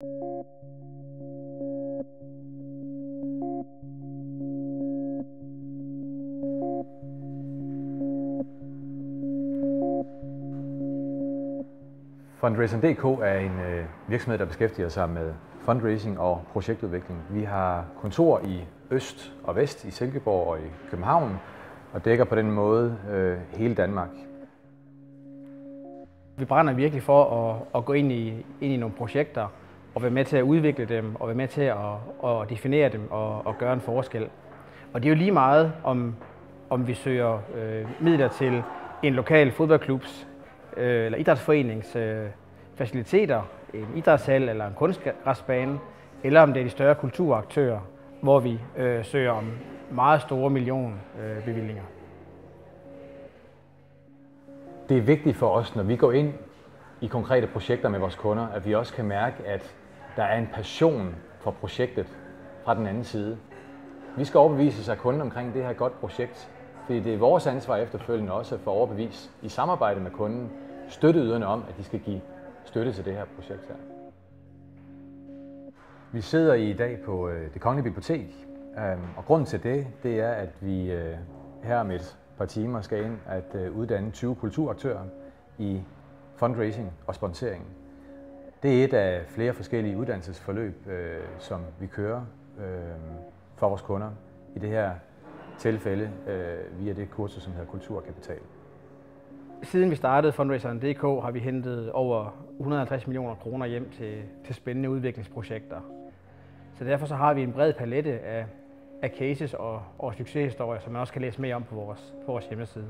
Fundraising.dk er en virksomhed, der beskæftiger sig med fundraising og projektudvikling. Vi har kontor i øst og vest, i Silkeborg og i København, og dækker på den måde hele Danmark. Vi brænder virkelig for at gå ind i nogle projekter og være med til at udvikle dem og være med til at definere dem og gøre en forskel. Og det er jo lige meget, om vi søger midler til en lokal fodboldklubs eller idrætsforenings faciliteter, en idrætshal eller en kunstgræsbane, eller om det er de større kulturaktører, hvor vi søger om meget store millionbevillinger. Det er vigtigt for os, når vi går ind i konkrete projekter med vores kunder, at vi også kan mærke, at der er en passion for projektet fra den anden side. Vi skal overbevise sig kunden omkring det her godt projekt, fordi det er vores ansvar efterfølgende også at få overbevist i samarbejde med kunden støtteyderne om, at de skal give støtte til det her projekt her. Vi sidder i dag på Det Kongelige Bibliotek, og grunden til det er, at vi her om et par timer skal ind at uddanne 20 kulturaktører i fundraising og sponsorering. Det er et af flere forskellige uddannelsesforløb, som vi kører for vores kunder. I det her tilfælde via det kursus, som hedder Kulturkapital. Siden vi startede Fundraising.dk har vi hentet over 150 millioner kroner hjem til spændende udviklingsprojekter. Så derfor så har vi en bred palette af cases og succeshistorier, som man også kan læse mere om på vores hjemmeside.